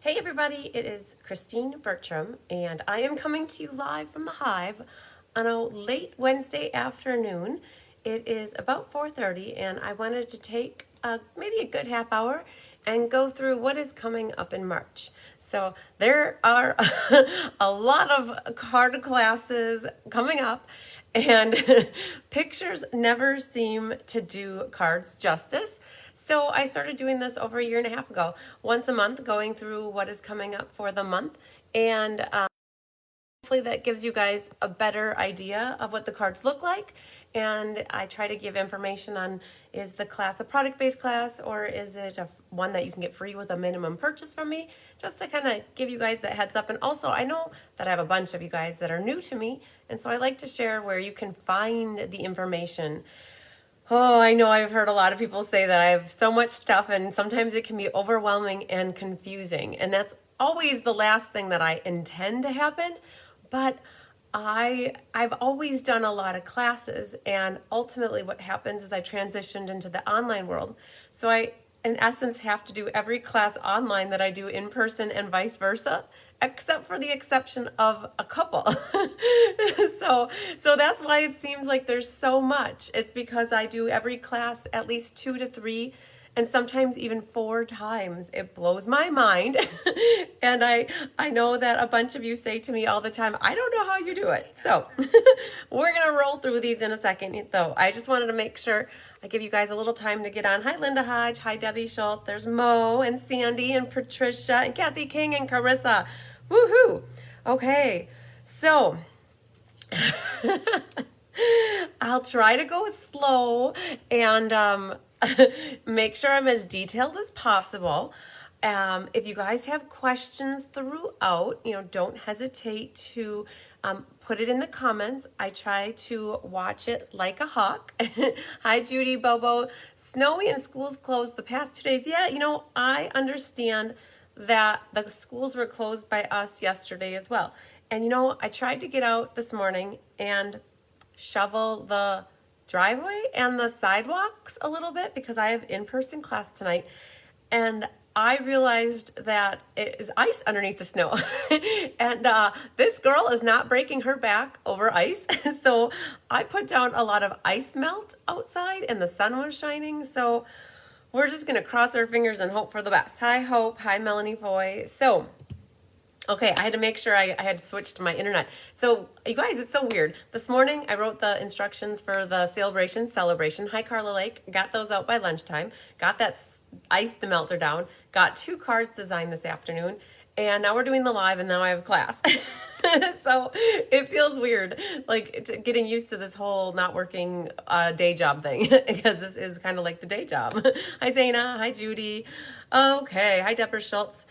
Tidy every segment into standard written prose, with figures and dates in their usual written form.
Hey everybody, it is Christine Bertram, and I am coming to you live from the Hive on a late Wednesday afternoon. It is about 4:30, and I wanted to take maybe a good half hour and go through what is coming up in March. So there are a lot of card classes coming up, and pictures never seem to do cards justice. So I started doing this over a year and a half ago, once a month, going through what is coming up for the month. And hopefully that gives you guys a better idea of what the cards look like. And I try to give information on, is the class a product-based class, or is it one that you can get free with a minimum purchase from me? Just to kind of give you guys that heads up. And also, I know that I have a bunch of you guys that are new to me, and so I like to share where you can find the information. Oh, I know I've heard a lot of people say that I have so much stuff, and sometimes it can be overwhelming and confusing. And that's always the last thing that I intend to happen. But I've always done a lot of classes, and ultimately what happens is I transitioned into the online world. So I, in essence, have to do every class online that I do in person and vice versa, except for the exception of a couple. So that's why it seems like there's so much. It's because I do every class at least 2 to 3 and sometimes even 4 times. It blows my mind. And I know that a bunch of you say to me all the time, I don't know how you do it. So we're going to roll through these in a second, though. I just wanted to make sure I give you guys a little time to get on. Hi, Linda Hodge. Hi, Debbie Schultz. There's Mo and Sandy and Patricia and Kathy King and Carissa. Woohoo. Okay. So I'll try to go slow and make sure I'm as detailed as possible. If you guys have questions throughout, don't hesitate to put it in the comments. I try to watch it like a hawk. Hi, Judy, Bobo. Snowy and schools closed the past 2 days. Yeah, I understand that the schools were closed by us yesterday as well. And I tried to get out this morning and shovel the driveway and the sidewalks a little bit because I have in-person class tonight, and I realized that it is ice underneath the snow. And this girl is not breaking her back over ice. So I put down a lot of ice melt outside, and the sun was shining. So we're just gonna cross our fingers and hope for the best. Hi, Hope. Hi, Melanie Foy. So okay, I had to make sure I had switched to my internet. So, you guys, it's so weird. This morning, I wrote the instructions for the sale-a-bration. Hi, Carla Lake. Got those out by lunchtime. Got that ice melter down. Got 2 cards designed this afternoon. And now we're doing the live, and now I have class. So, it feels weird, like getting used to this whole not working day job thing, because this is kind of like the day job. Hi, Zaina. Hi, Judy. Okay. Hi, Deborah Schultz.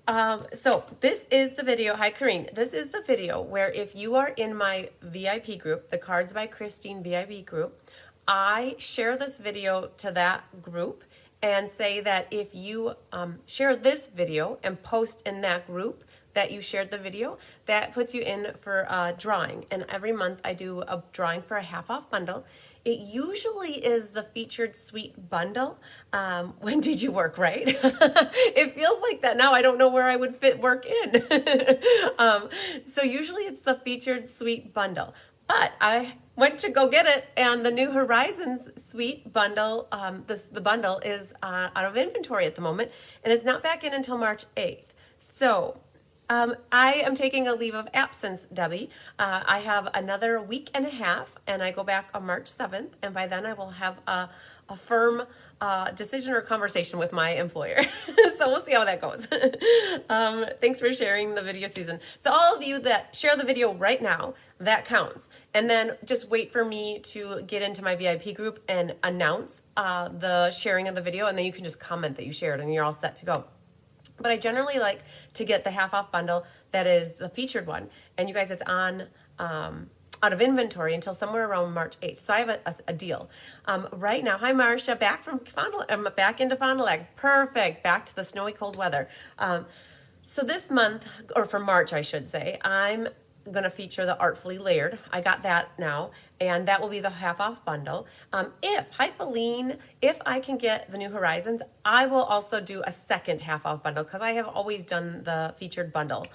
So this is the video. Hi, Karine. This is the video where if you are in my VIP group, the Cards by Christine VIP group, I share this video to that group and say that if you share this video and post in that group that you shared the video, that puts you in for a drawing. And every month I do a drawing for a half-off bundle. It usually is the featured suite bundle. When did you work, right? It feels like that now. I don't know where I would fit work in. So usually it's the featured suite bundle. But I went to go get it, and the New Horizons suite bundle, the bundle is out of inventory at the moment, and it's not back in until March 8th. So I am taking a leave of absence, Debbie. I have another week and a half, and I go back on March 7th, and by then I will have a firm decision or conversation with my employer. So we'll see how that goes. Thanks for sharing the video, Susan. So all of you that share the video right now, that counts. And then just wait for me to get into my VIP group and announce the sharing of the video, and then you can just comment that you shared, and you're all set to go. But I generally like to get the half-off bundle that is the featured one. And you guys, it's on out of inventory until somewhere around March 8th. So I have a deal. Right now, hi, Marcia, back from back into Fond du Lac. Perfect. Back to the snowy, cold weather. So this month, or for March, I should say, I'm going to feature the Artfully Layered. I got that now. and that will be the half off bundle. If I can get the New Horizons, I will also do a second half off bundle because I have always done the featured bundle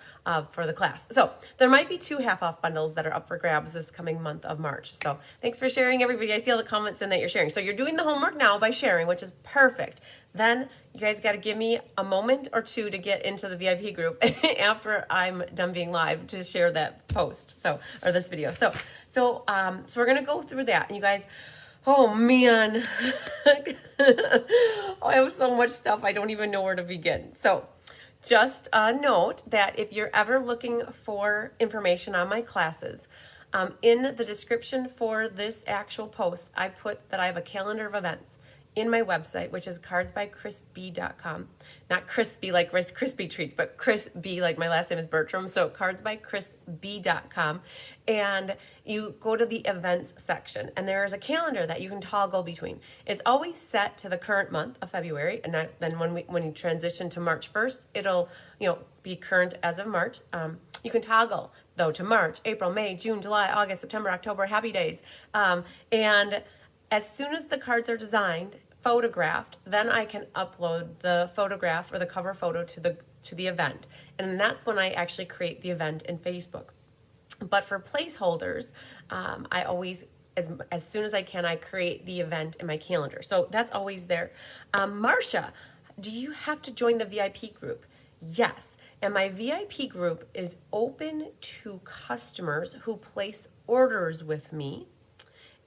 for the class. So there might be 2 half off bundles that are up for grabs this coming month of March. So thanks for sharing, everybody. I see all the comments in that you're sharing. So you're doing the homework now by sharing, which is perfect. Then you guys got to give me a moment or 2 to get into the VIP group after I'm done being live to share that post. Or this video. So we're going to go through that. And you guys, oh man, I have so much stuff. I don't even know where to begin. So just note that if you're ever looking for information on my classes, in the description for this actual post, I put that I have a calendar of events in my website, which is cardsbychrisb.com. Not crispy like Rice Krispie Treats, but Chris B, like my last name is Bertram. So cardsbychrisb.com. And you go to the events section, and there is a calendar that you can toggle between. It's always set to the current month of February, and then when you transition to March 1st, it'll be current as of March. You can toggle though to March, April, May, June, July, August, September, October, happy days. And as soon as the cards are designed, photographed, then I can upload the photograph or the cover photo to the event, and that's when I actually create the event in Facebook. But for placeholders, I always, as soon as I can, I create the event in my calendar. So that's always there. Marcia, do you have to join the VIP group? Yes. And my VIP group is open to customers who place orders with me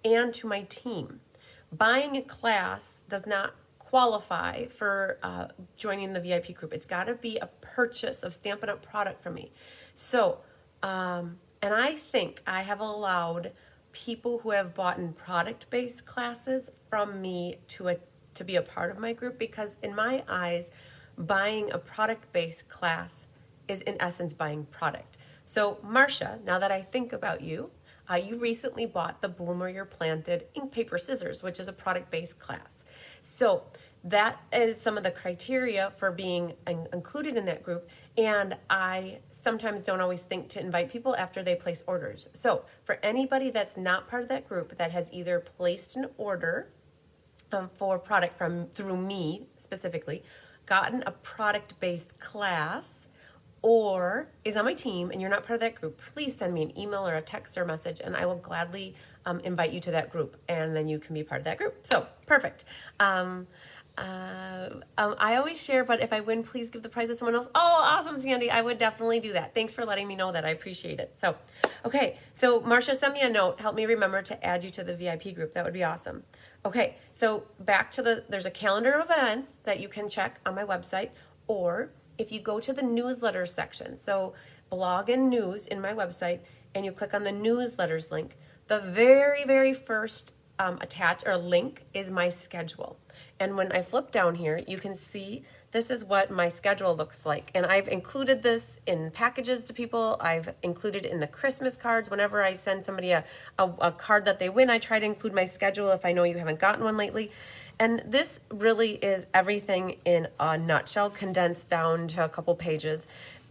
and to my team. Buying a class does not qualify for joining the VIP group. It's got to be a purchase of Stampin' Up! Product from me. So, and I think I have allowed people who have bought in product-based classes from me to be a part of my group, because in my eyes, buying a product-based class is in essence buying product. So Marcia, now that I think about you, you recently bought the Bloom Where You're Planted ink paper scissors, which is a product-based class. So that is some of the criteria for being included in that group. And I sometimes don't always think to invite people after they place orders. So for anybody that's not part of that group that has either placed an order for product through me specifically, gotten a product-based class, or is on my team and you're not part of that group, please send me an email or a text or message, and I will gladly invite you to that group, and then you can be part of that group. So perfect. I always share, but if I win, please give the prize to someone else. Oh, awesome, Sandy. I would definitely do that. Thanks for letting me know that. I appreciate it. So, okay. So Marcia, send me a note. Help me remember to add you to the VIP group. That would be awesome. Okay. So back to there's a calendar of events that you can check on my website, or if you go to the newsletter section, so blog and news in my website, and you click on the newsletters link, the very, very first attach or link is my schedule. And when I flip down here, you can see this is what my schedule looks like. And I've included this in packages to people. I've included in the Christmas cards. Whenever I send somebody a card that they win, I try to include my schedule if I know you haven't gotten one lately. And this really is everything in a nutshell, condensed down to a couple pages.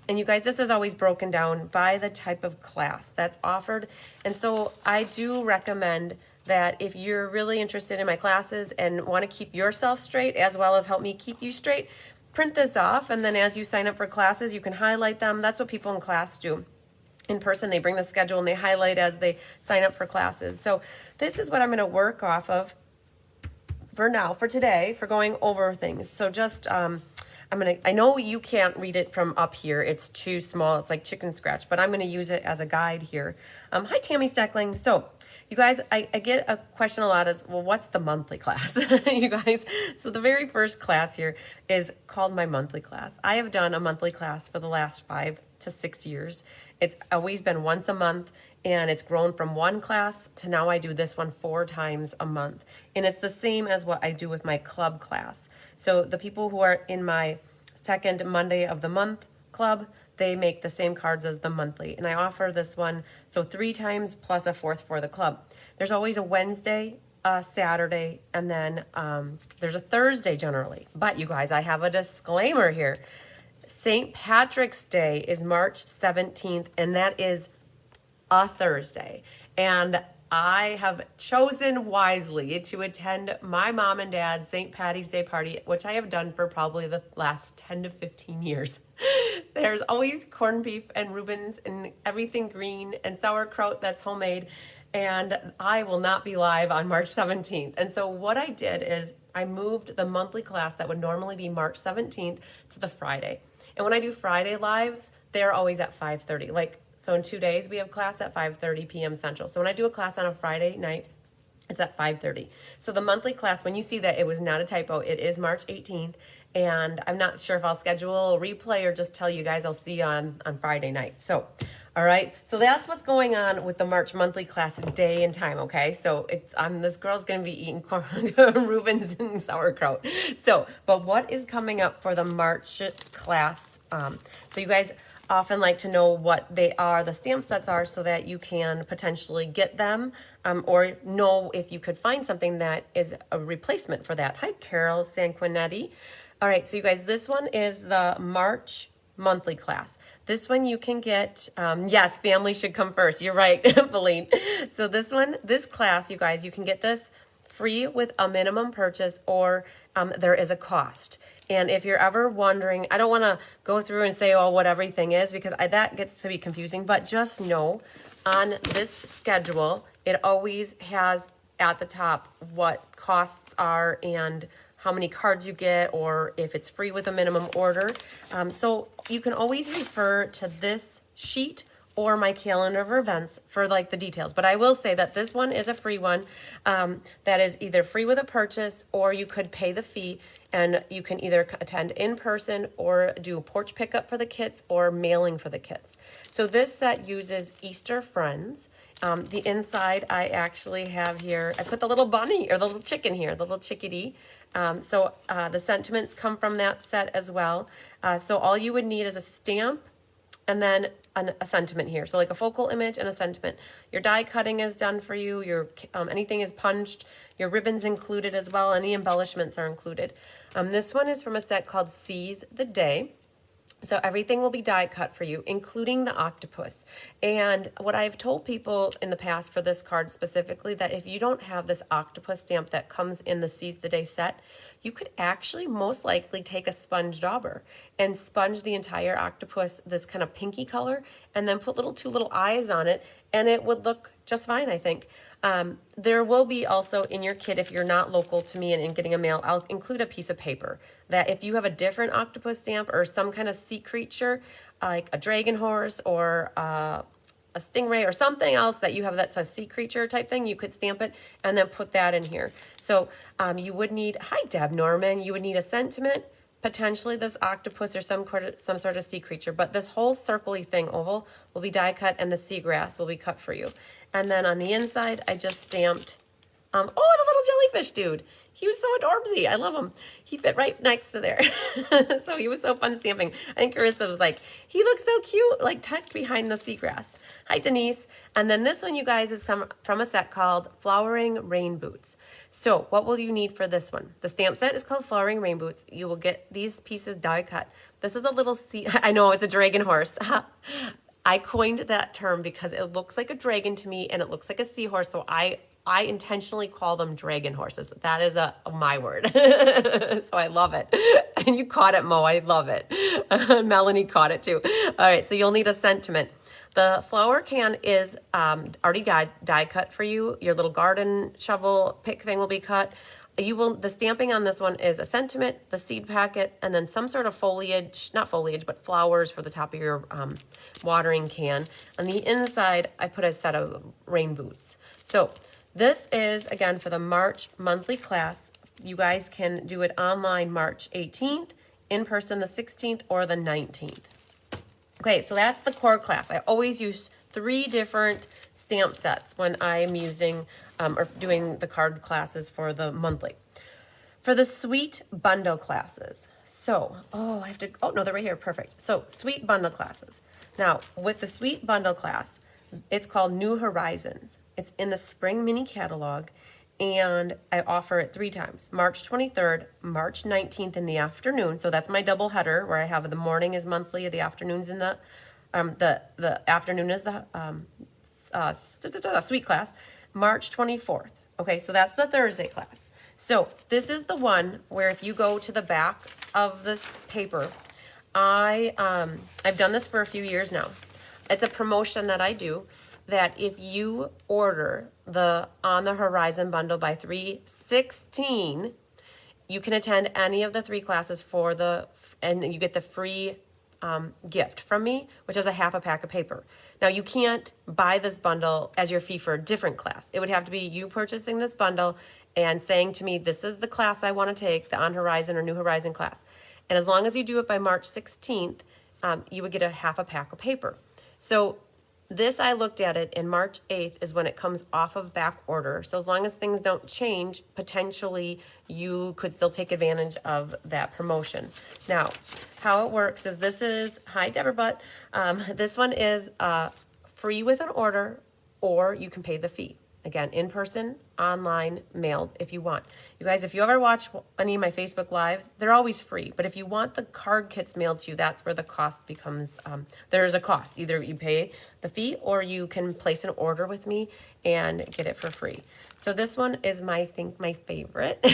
And you guys, this is always broken down by the type of class that's offered. And so I do recommend that if you're really interested in my classes and want to keep yourself straight as well as help me keep you straight, print this off, and then as you sign up for classes, you can highlight them. That's what people in class do. In person, they bring the schedule and they highlight as they sign up for classes. So this is what I'm going to work off of for now, for today, for going over things. So just, I know you can't read it from up here. It's too small. It's like chicken scratch, but I'm going to use it as a guide here. Hi, Tammy Steckling. So you guys, I get a question a lot is, well, what's the monthly class? You guys, so the very first class here is called my monthly class. I have done a monthly class for the last 5 to 6 years. It's always been once a month, and it's grown from one class to now I do this one 4 times a month. And it's the same as what I do with my club class. So the people who are in my second Monday of the month club, they make the same cards as the monthly. And I offer this one, so 3 times plus a 4th for the club. There's always a Wednesday, a Saturday, and then there's a Thursday generally. But you guys, I have a disclaimer here. St. Patrick's Day is March 17th, and that is a Thursday. And I have chosen wisely to attend my mom and dad's St. Patty's Day party, which I have done for probably the last 10 to 15 years. There's always corned beef and Reubens and everything green and sauerkraut that's homemade. And I will not be live on March 17th. And so what I did is I moved the monthly class that would normally be March 17th to the Friday. And when I do Friday lives, they're always at 5:30. So in 2 days, we have class at 5:30 p.m. Central. So when I do a class on a Friday night, it's at 5:30. So the monthly class, when you see that, it was not a typo. It is March 18th. And I'm not sure if I'll schedule a replay or just tell you guys I'll see you on Friday night. So, all right. So that's what's going on with the March monthly class day and time, okay? So this girl's going to be eating Reubens and sauerkraut. So, but what is coming up for the March class? So you guys often like to know what they are, the stamp sets are, so that you can potentially get them or know if you could find something that is a replacement for that. Hi, Carol Sanquinetti. All right, so you guys, this one is the March monthly class. This one you can get, yes, family should come first. You're right, Feline. So this class, you guys, you can get this free with a minimum purchase, or there is a cost. And if you're ever wondering, I don't want to go through and say, what everything is, because that gets to be confusing, but just know on this schedule, it always has at the top what costs are and how many cards you get, or if it's free with a minimum order. So you can always refer to this sheet or my calendar of events for the details. But I will say that this one is a free one that is either free with a purchase, or you could pay the fee, and you can either attend in person or do a porch pickup for the kits or mailing for the kits. So this set uses Easter Friends. The inside I actually have here, I put the little bunny or the little chicken here, the little chickadee. So the sentiments come from that set as well. So all you would need is a stamp and then a sentiment here. So like a focal image and a sentiment. Your die cutting is done for you. Your anything is punched. Your ribbons included as well. Any embellishments are included. This one is from a set called Seize the Day. So everything will be die cut for you, including the octopus. And what I've told people in the past for this card specifically, that if you don't have this octopus stamp that comes in the Seize the Day set, you could actually most likely take a sponge dauber and sponge the entire octopus this kind of pinky color, and then put two little eyes on it, and it would look just fine, I think. There will be also in your kit, if you're not local to me and in getting a mail, I'll include a piece of paper that if you have a different octopus stamp or some kind of sea creature, like a dragon horse or a stingray or something else that you have that's a sea creature type thing, you could stamp it and then put that in here. So you would need, hi Deb Norman, you would need a sentiment, potentially this octopus or some sort of sea creature, but this whole circly thing, oval, will be die cut, and the seagrass will be cut for you. And then on the inside, I just stamped, the little jellyfish dude. He was so adorbsy. I love him. He fit right next to there. So he was so fun stamping. I think Carissa was like, he looks so cute, tucked behind the seagrass. Hi, Denise. And then this one, you guys, is from a set called Flowering Rain Boots. So what will you need for this one? The stamp set is called Flowering Rain Boots. You will get these pieces die cut. This is a little I know, it's a dragon horse. I coined that term because it looks like a dragon to me and it looks like a seahorse. So I intentionally call them dragon horses. That is my word. So I love it. And you caught it, Mo. I love it. Melanie caught it too. All right. So you'll need a sentiment. The flower can is already die cut for you. Your little garden shovel pick thing will be cut. The stamping on this one is a sentiment, the seed packet, and then some sort of foliage, not foliage, but flowers for the top of your watering can. On the inside, I put a set of rain boots. So this is, again, for the March monthly class. You guys can do it online March 18th, in person the 16th, or the 19th. Okay, so that's the core class. I always use 3 different stamp sets when I'm using or doing the card classes for the monthly. For the sweet bundle classes, so, they're right here, perfect. So, sweet bundle classes. Now, with the sweet bundle class, it's called New Horizons. It's in the spring mini catalog, and I offer it 3 times. March 23rd, March 19th in the afternoon. So that's my double header where I have the morning is monthly, the afternoons in the afternoon is the sweet class. March 24th. Okay, so that's the Thursday class. So this is the one where if you go to the back of this paper, I've done this for a few years now. It's a promotion that I do that if you order the On the Horizon bundle by 3/16, you can attend any of the 3 classes and you get the free gift from me, which is a half a pack of paper. Now, you can't buy this bundle as your fee for a different class. It would have to be you purchasing this bundle and saying to me, this is the class I want to take, the On Horizon or New Horizon class. And as long as you do it by March 16th, you would get a half a pack of paper. So this, I looked at it, and March 8th is when it comes off of back order. So as long as things don't change, potentially you could still take advantage of that promotion. Now, how it works is hi Deborah Butt, this one is free with an order, or you can pay the fee. Again, in person, online, mailed if you want. You guys, if you ever watch any of my Facebook Lives, they're always free. But if you want the card kits mailed to you, that's where the cost becomes, there's a cost. Either you pay the fee or you can place an order with me and get it for free. So this one is my favorite.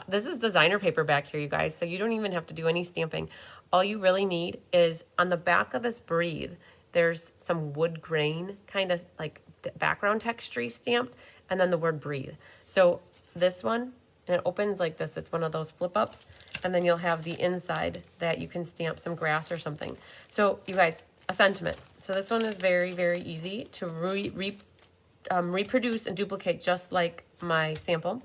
This is designer paper back here, you guys. So you don't even have to do any stamping. All you really need is on the back of this Breathe, there's some wood grain kind of like background texture stamped, and then the word Breathe. So this one, and it opens like this. It's one of those flip ups, and then you'll have the inside that you can stamp some grass or something. So you guys, a sentiment. So this one is very, very easy to reproduce and duplicate, just like my sample.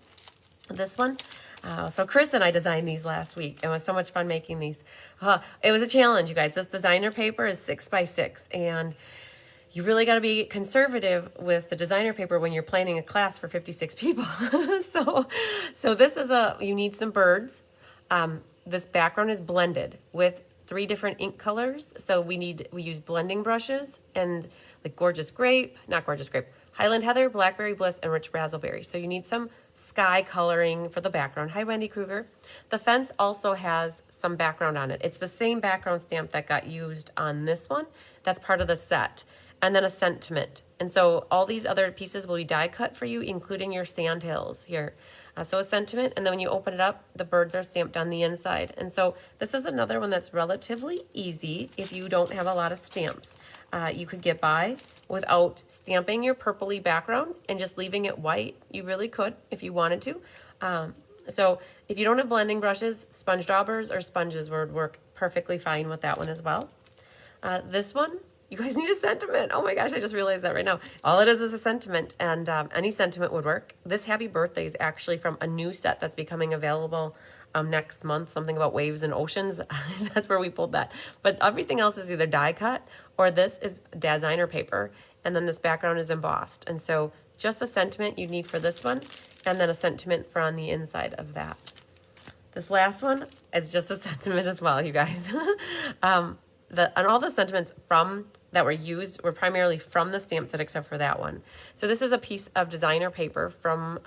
This one, so Carissa and I designed these last week. It was so much fun making these. It was a challenge, you guys. This designer paper is 6 by 6, and you really got to be conservative with the designer paper when you're planning a class for 56 people. so this is you need some birds. This background is blended with 3 different ink colors. So we use blending brushes and like Highland Heather, Blackberry Bliss, and Rich Razzleberry. So you need some sky coloring for the background. Hi, Wendy Kruger. The fence also has some background on it. It's the same background stamp that got used on this one. That's part of the set. And then a sentiment. And so all these other pieces will be die cut for you, including your sand hills here. So a sentiment, and then when you open it up, the birds are stamped on the inside. And so this is another one that's relatively easy if you don't have a lot of stamps. You could get by without stamping your purpley background and just leaving it white. You really could if you wanted to. So if you don't have blending brushes, sponge daubers or sponges would work perfectly fine with that one as well. This one, you guys need a sentiment. Oh my gosh, I just realized that right now. All it is a sentiment, and any sentiment would work. This happy birthday is actually from a new set that's becoming available next month, something about waves and oceans. That's where we pulled that. But everything else is either die cut or this is designer paper, and then this background is embossed. And so just a sentiment you need for this one, and then a sentiment for on the inside of that. This last one is just a sentiment as well, you guys. And all the sentiments that were used were primarily from the stamp set, except for that one. So this is a piece of designer paper from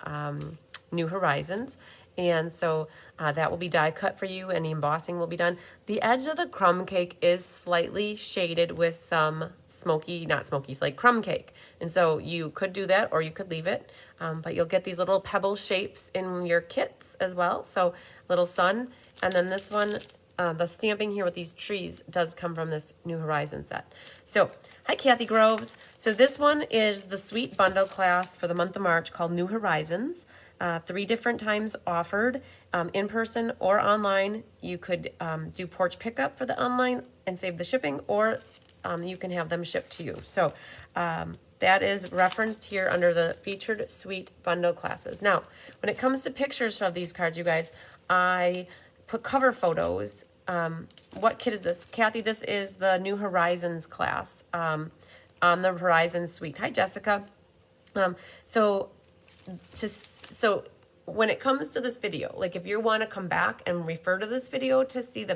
New Horizons. And so that will be die cut for you, and the embossing will be done. The edge of the crumb cake is slightly shaded with some like crumb cake. And so you could do that, or you could leave it. But you'll get these little pebble shapes in your kits as well. So little sun. And then this one, the stamping here with these trees does come from this New Horizon set. So, hi Kathy Groves. So this one is the Sweet Bundle class for the month of March called New Horizons. 3 different times offered, in person or online. You could do porch pickup for the online and save the shipping, or you can have them shipped to you. So that is referenced here under the featured Sweet Bundle classes. Now, when it comes to pictures of these cards, you guys, I put cover photos. What kit is this? Kathy, this is the New Horizons class on the Horizon Suite. Hi, Jessica. So when it comes to this video, like if you want to come back and refer to this video to see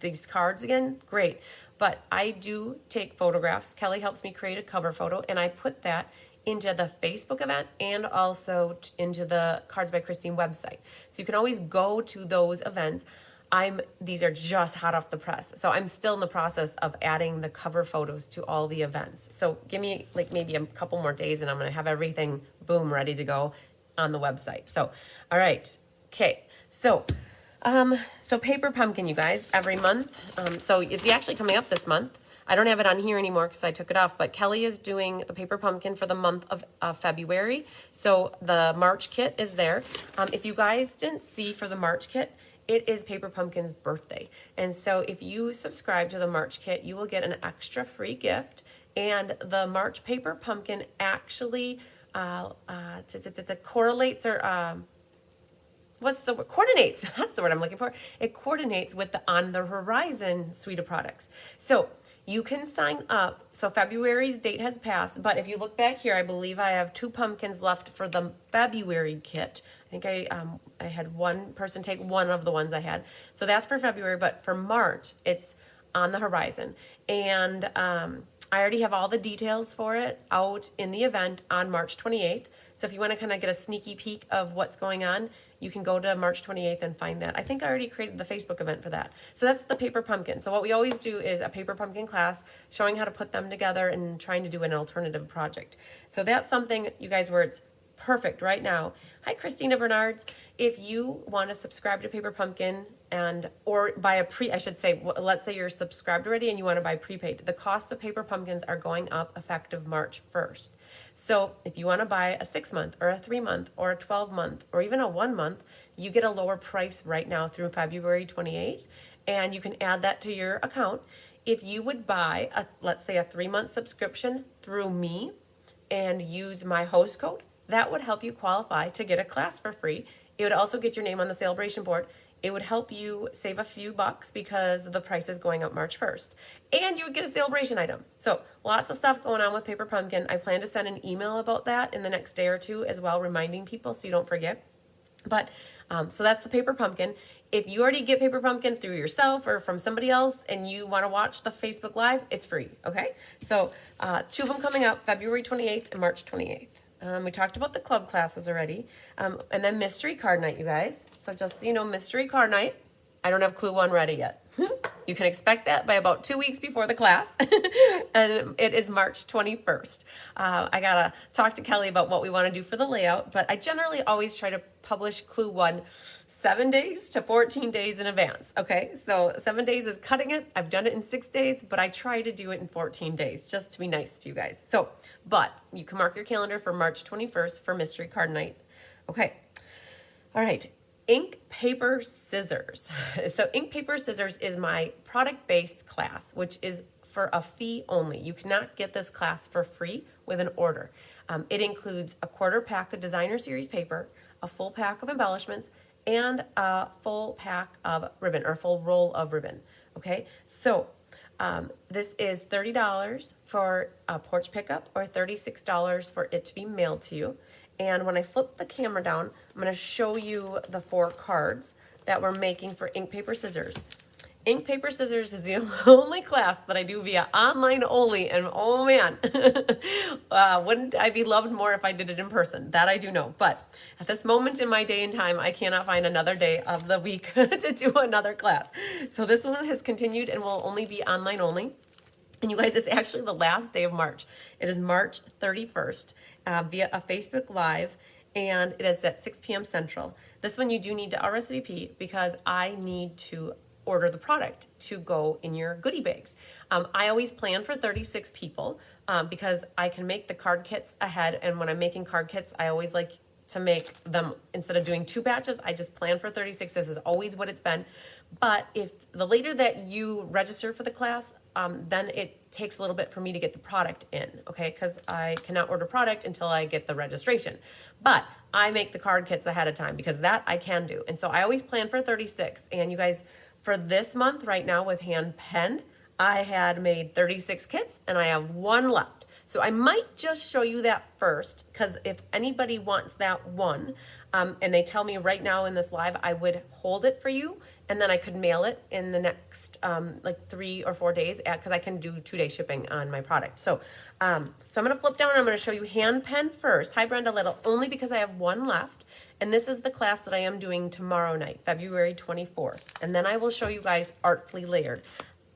these cards again, great. But I do take photographs. Kelly helps me create a cover photo, and I put that into the Facebook event and also into the Cards by Christine website. So you can always go to those events. these are just hot off the press. So I'm still in the process of adding the cover photos to all the events. So give me like maybe a couple more days and I'm going to have everything, boom, ready to go on the website. So, all right. Okay. So, so Paper Pumpkin, you guys, every month. So it's actually coming up this month. I don't have it on here anymore because I took it off, but Kelly is doing the Paper Pumpkin for the month of February. So the March kit is there. If you guys didn't see for the March kit, it is Paper Pumpkin's birthday. And so if you subscribe to the March kit, you will get an extra free gift. And the March Paper Pumpkin actually correlates or coordinates. That's the word I'm looking for. It coordinates with the On the Horizon suite of products. So you can sign up. So February's date has passed, but if you look back here, I believe I have 2 pumpkins left for the February kit. I think I had one person take one of the ones I had. So that's for February, but for March, it's On the Horizon. And I already have all the details for it out in the event on March 28th. So if you want to kind of get a sneaky peek of what's going on, you can go to March 28th and find that. I think I already created the Facebook event for that. So that's the Paper Pumpkin. So what we always do is a Paper Pumpkin class showing how to put them together and trying to do an alternative project. So that's something, you guys, where it's perfect right now. Hi, Christina Bernards. If you want to subscribe to Paper Pumpkin or buy I should say, let's say you're subscribed already and you want to buy prepaid. The cost of Paper Pumpkins are going up effective March 1st. So if you want to buy a 6-month or a 3-month or a 12-month or even a 1-month, you get a lower price right now through February 28th, and you can add that to your account. If you would buy let's say a 3-month subscription through me and use my host code, that would help you qualify to get a class for free. It would also get your name on the sale-a-bration board. It would help you save a few bucks because the price is going up March 1st. And you would get a sale-a-bration item. So lots of stuff going on with Paper Pumpkin. I plan to send an email about that in the next day or two as well, reminding people so you don't forget. But so that's the Paper Pumpkin. If you already get Paper Pumpkin through yourself or from somebody else and you want to watch the Facebook Live, it's free, okay? So 2 of them coming up, February 28th and March 28th. We talked about the club classes already. And then Mystery Card Night, you guys. So just so you know, Mystery Card Night, I don't have Clue 1 ready yet. You can expect that by about 2 weeks before the class. And it is March 21st. I got to talk to Kelly about what we want to do for the layout, but I generally always try to publish Clue 1 7 days to 14 days in advance. Okay, so 7 days is cutting it. I've done it in 6 days, but I try to do it in 14 days just to be nice to you guys. So, but you can mark your calendar for March 21st for Mystery Card Night. Okay, all right. Ink, Paper, Scissors. So Ink, Paper, Scissors is my product-based class, which is for a fee only. You cannot get this class for free with an order. It includes a quarter pack of designer series paper, a full pack of embellishments, and a full pack of ribbon or full roll of ribbon. Okay, so this is $30 for a porch pickup or $36 for it to be mailed to you. And when I flip the camera down, I'm going to show you the 4 cards that we're making for Ink, Paper, Scissors. Ink, Paper, Scissors is the only class that I do via online only. And oh man, wouldn't I be loved more if I did it in person? That I do know. But at this moment in my day and time, I cannot find another day of the week to do another class. So this one has continued and will only be online only. And you guys, it's actually the last day of March. It is March 31st via a Facebook Live, and it is at 6 p.m. Central. This one you do need to RSVP because I need to order the product to go in your goodie bags. I always plan for 36 people because I can make the card kits ahead, and when I'm making card kits, I always like to make them, instead of doing 2 batches, I just plan for 36. This is always what it's been. But if the later that you register for the class, then it takes a little bit for me to get the product in, okay? Because I cannot order product until I get the registration. But I make the card kits ahead of time because that I can do. And so I always plan for 36. And you guys, for this month right now with hand pen, I had made 36 kits and I have 1 left. So I might just show you that first, because if anybody wants that one, and they tell me right now in this live, I would hold it for you, and then I could mail it in the next like 3 or 4 days, because I can do 2-day shipping on my product. So, so I'm going to flip down and I'm going to show you hand pen first. Hi, Brenda Little, only because I have 1 left. And this is the class that I am doing tomorrow night, February 24th. And then I will show you guys Artfully Layered.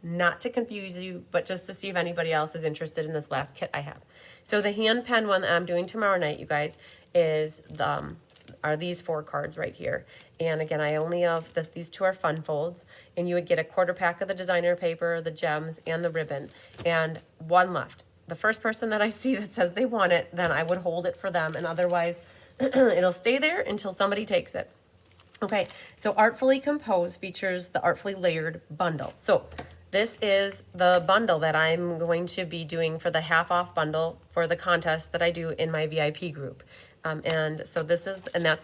Not to confuse you, but just to see if anybody else is interested in this last kit I have. So the hand pen one that I'm doing tomorrow night, you guys, is are these 4 cards right here. And again, I only have these 2 are fun folds, and you would get a quarter pack of the designer paper, the gems, and the ribbon, and 1 left. The first person that I see that says they want it, then I would hold it for them, and otherwise it'll stay there until somebody takes it. Okay, so Artfully Composed features the Artfully Layered bundle. So this is the bundle that I'm going to be doing for the half off bundle for the contest that I do in my VIP group. And so that's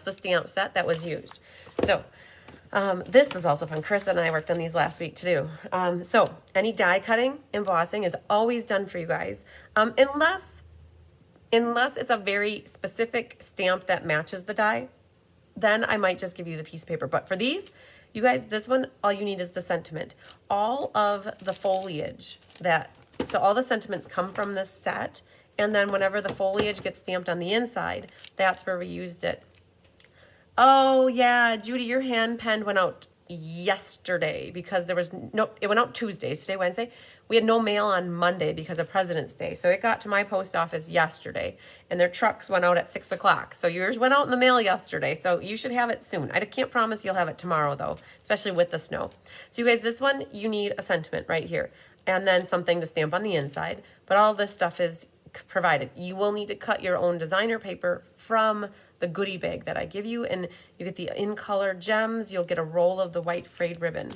the stamp set that was used. So this was also fun. Carissa and I worked on these last week to do. So any die cutting, embossing is always done for you guys. Unless it's a very specific stamp that matches the die, then I might just give you the piece of paper. But for these, you guys, this one, all you need is the sentiment. All of the foliage so all the sentiments come from this set, and then whenever the foliage gets stamped on the inside, that's where we used it. Oh yeah, Judy, your hand pen went out yesterday because it went out Tuesday, today Wednesday. We had no mail on Monday because of President's Day. So it got to my post office yesterday, and their trucks went out at 6 o'clock. So yours went out in the mail yesterday. So you should have it soon. I can't promise you'll have it tomorrow though, especially with the snow. So you guys, this one, you need a sentiment right here, and then something to stamp on the inside. But all this stuff is provided. You will need to cut your own designer paper from the goodie bag that I give you, and you get the in color gems. You'll get a roll of the white frayed ribbon.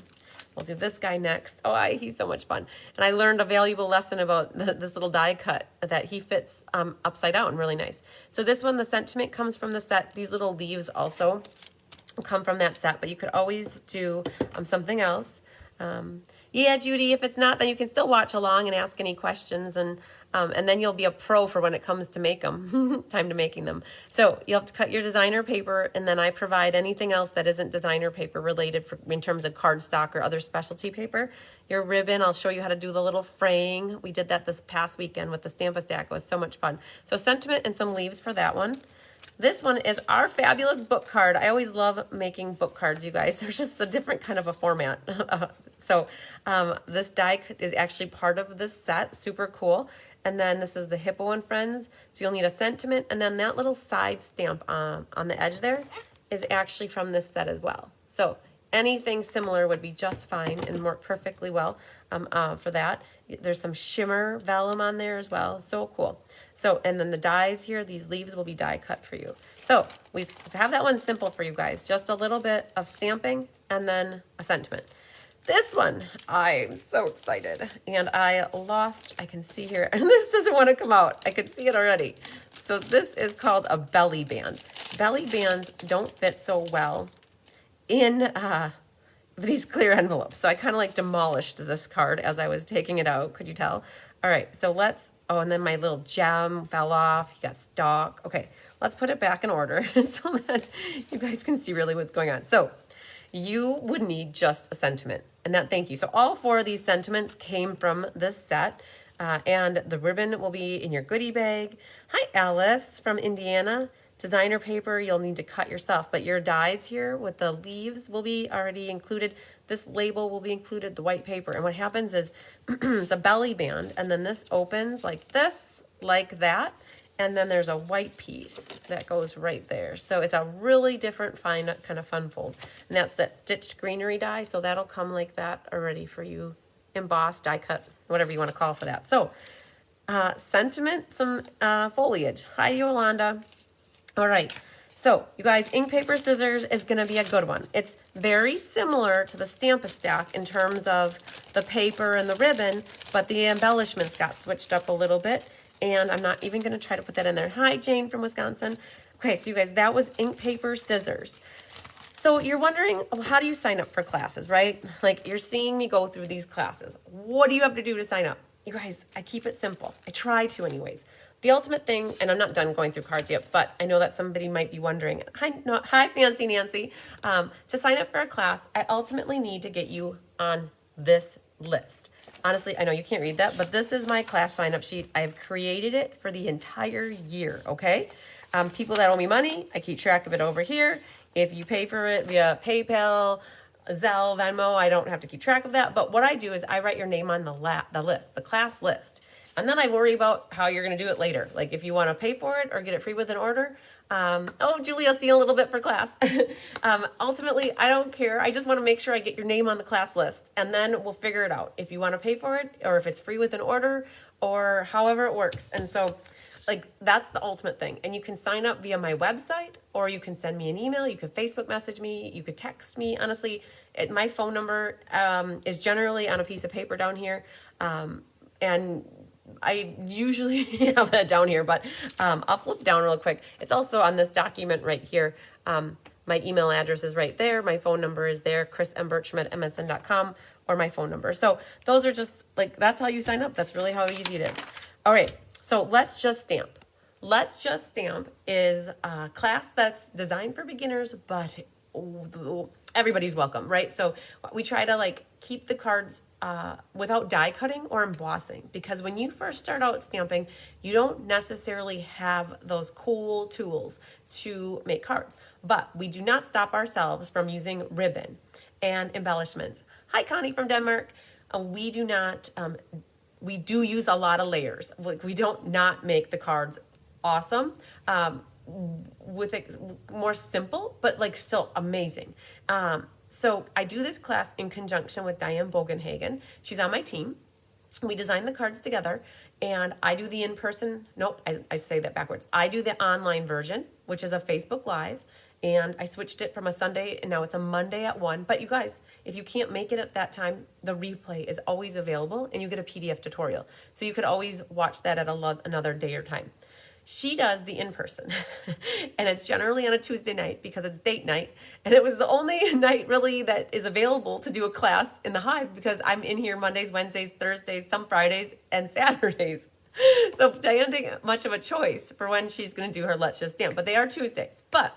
We'll do this guy next. Oh, he's so much fun. And I learned a valuable lesson about this little die cut that he fits upside down, really nice. So this one, the sentiment comes from the set. These little leaves also come from that set, but you could always do something else. Yeah, Judy, if it's not, then you can still watch along and ask any questions, and then you'll be a pro for when it comes to make them, time to making them. So you'll have to cut your designer paper, and then I provide anything else that isn't designer paper related in terms of cardstock or other specialty paper. Your ribbon, I'll show you how to do the little fraying. We did that this past weekend with the Stamp-A-Stack. It was so much fun. So sentiment and some leaves for that one. This one is our fabulous book card. I always love making book cards, you guys. There's just a different kind of a format. So this die is actually part of this set. Super cool. And then this is the Hippo and Friends. So you'll need a sentiment. And then that little side stamp on the edge there is actually from this set as well. So anything similar would be just fine and work perfectly well for that. There's some shimmer vellum on there as well. So cool. So, and then the dies here, these leaves will be die cut for you. So we have that one simple for you guys. Just a little bit of stamping and then a sentiment. This one, I'm so excited. And I can see here, and this doesn't want to come out. I can see it already. So this is called a belly band. Belly bands don't fit so well in these clear envelopes. So I kind of like demolished this card as I was taking it out. Could you tell? All right, so oh, and then my little gem fell off. You got stock. Okay, let's put it back in order so that you guys can see really what's going on. So you would need just a sentiment, and thank you. So all 4 of these sentiments came from this set, and the ribbon will be in your goodie bag. Hi, Alice from Indiana. Designer paper, you'll need to cut yourself, but your dies here with the leaves will be already included. This label will be included, the white paper. And what happens is it's a belly band, and then this opens like this, like that, and then there's a white piece that goes right there. So it's a really different kind of fun fold. And that's that stitched greenery die, so that'll come like that already for you, embossed, die cut, whatever you want to call for that. So sentiment, some foliage. Hi, Yolanda. All right, so you guys, ink, paper, scissors is going to be a good one. It's very similar to the Stamp-A-Stack in terms of the paper and the ribbon, but the embellishments got switched up a little bit, and I'm not even going to try to put that in there. Hi, Jane from Wisconsin. Okay, so you guys, that was ink, paper, scissors. So you're wondering, how do you sign up for classes, right? Like, you're seeing me go through these classes. What do you have to do to sign up? You guys, I keep it simple. I try to anyways. The ultimate thing, and I'm not done going through cards yet, but I know that somebody might be wondering, hi Fancy Nancy, to sign up for a class, I ultimately need to get you on this list. Honestly, I know you can't read that, but this is my class sign-up sheet. I've created it for the entire year, okay? People that owe me money, I keep track of it over here. If you pay for it via PayPal, Zelle, Venmo, I don't have to keep track of that. But what I do is I write your name on the list, the class list. And then I worry about how you're going to do it later. Like if you want to pay for it or get it free with an order. Oh, Julie, I'll see you in a little bit for class. Ultimately, I don't care. I just want to make sure I get your name on the class list. And then we'll figure it out. If you want to pay for it or if it's free with an order or however it works. And so like that's the ultimate thing. And you can sign up via my website or you can send me an email. You could Facebook message me. You could text me. Honestly, my phone number is generally on a piece of paper down here. And I usually have that down here, but I'll flip down real quick. It's also on this document right here. My email address is right there. My phone number is there, chrismbertram@msn.com, or my phone number. So those are just like, that's how you sign up. That's really how easy it is. All right. So Let's Just Stamp. Let's Just Stamp is a class that's designed for beginners, but everybody's welcome, right? So we try to like keep the cards without die cutting or embossing, because when you first start out stamping, you don't necessarily have those cool tools to make cards. But we do not stop ourselves from using ribbon and embellishments. Hi, Connie from Denmark. We do not. We do use a lot of layers. Like we don't not make the cards awesome. With it more simple, but like still amazing. So I do this class in conjunction with Diane Bogenhagen. She's on my team. We design the cards together and I do the in-person, I say that backwards. I do the online version, which is a Facebook Live, and I switched it from a Sunday and now it's a Monday at 1. But you guys, if you can't make it at that time, the replay is always available and you get a PDF tutorial. So you could always watch that at another day or time. She does the in-person and it's generally on a Tuesday night because it's date night. And it was the only night really that is available to do a class in the Hive because I'm in here Mondays, Wednesdays, Thursdays, some Fridays, and Saturdays. So Diane didn't get much of a choice for when she's going to do her Let's Just Stamp, but they are Tuesdays. But,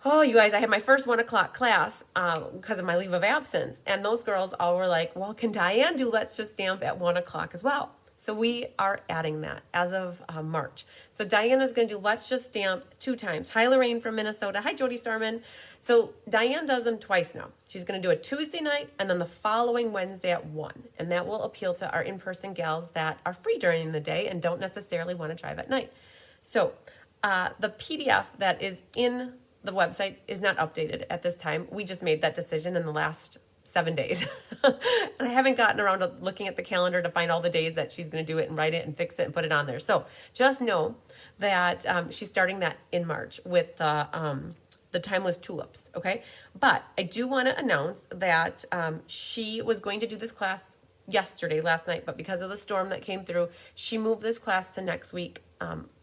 oh, you guys, I had my first 1 o'clock class because of my leave of absence. And those girls all were like, well, can Diane do Let's Just Stamp at 1 o'clock as well? So we are adding that as of March. So Diane is going to do Let's Just Stamp 2 times. Hi, Lorraine from Minnesota. Hi, Jody Starman. So Diane does them twice now. She's going to do a Tuesday night and then the following Wednesday at 1. And that will appeal to our in-person gals that are free during the day and don't necessarily want to drive at night. So the PDF that is in the website is not updated at this time. We just made that decision in the last 7 days. And I haven't gotten around to looking at the calendar to find all the days that she's going to do it and write it and fix it and put it on there. So just know that she's starting that in March with the Timeless Tulips, okay? But I do want to announce that she was going to do this class last night, but because of the storm that came through, she moved this class to next week,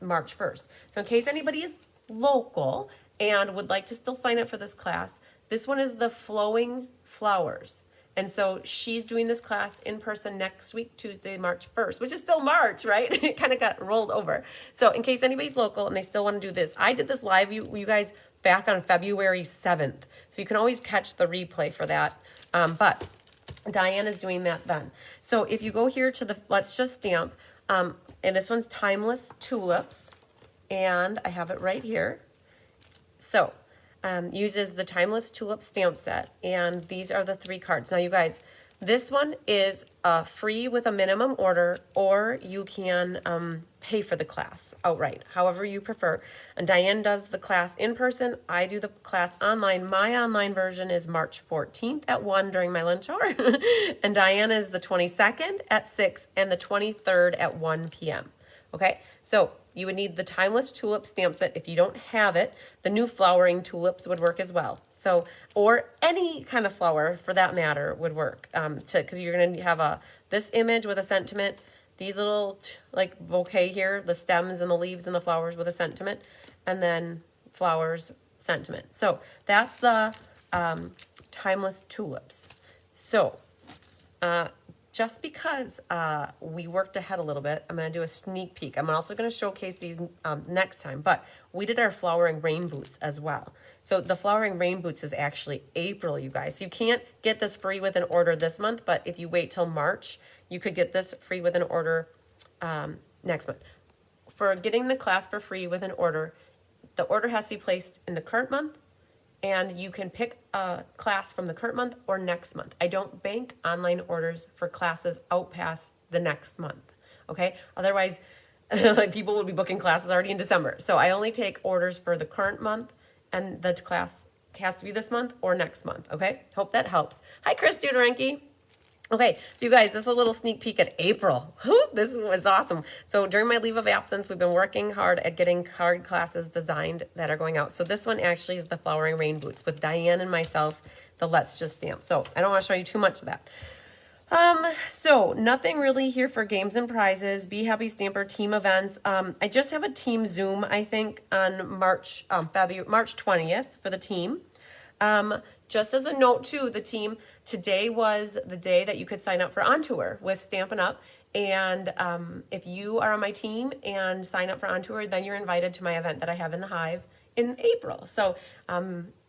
March 1st. So in case anybody is local and would like to still sign up for this class, this one is the Flowing Flowers. And so she's doing this class in person next week, Tuesday, March 1st, which is still March, right? It kind of got rolled over. So in case anybody's local and they still want to do this, I did this live, you guys, back on February 7th. So you can always catch the replay for that. But Diane is doing that then. So if you go here to the Let's Just Stamp, and this one's Timeless Tulips, and I have it right here. So uses the Timeless Tulip stamp set, and these are the 3 cards. Now, you guys, this one is free with a minimum order, or you can pay for the class outright, however you prefer. And Diane does the class in person. I do the class online. My online version is March 14th at 1 during my lunch hour, and Diane is the 22nd at 6 and the 23rd at 1 p.m. Okay, so you would need the Timeless Tulip stamp set if you don't have it. The new flowering tulips would work as well. So, or any kind of flower for that matter would work. Because you're going to have this image with a sentiment, these little like bouquet here, the stems and the leaves and the flowers with a sentiment, and then flowers sentiment. So that's the Timeless Tulips. So, just because we worked ahead a little bit, I'm going to do a sneak peek. I'm also going to showcase these next time, but we did our flowering rain boots as well. So the flowering rain boots is actually April, you guys. So you can't get this free with an order this month, but if you wait till March, you could get this free with an order next month. for getting the class for free with an order, the order has to be placed in the current month, and you can pick a class from the current month or next month. I don't bank online orders for classes out past the next month, okay? Otherwise, like people would be booking classes already in December. So I only take orders for the current month, and the class has to be this month or next month, okay? Hope that helps. Hi, Chris Duderenke. Okay, so you guys, this is a little sneak peek at April. This was awesome. So during my leave of absence, we've been working hard at getting card classes designed that are going out. So this one actually is the Flowering Rain Boots with Diane and myself, the Let's Just Stamp. So I don't want to show you too much of that. So nothing really here for games and prizes, Be Happy Stamper, team events. I just have a team Zoom, I think, on March 20th for the team. Just as a note too, the team, today was the day that you could sign up for On Tour with Stampin' Up. And if you are on my team and sign up for On Tour, then you're invited to my event that I have in the Hive in April. So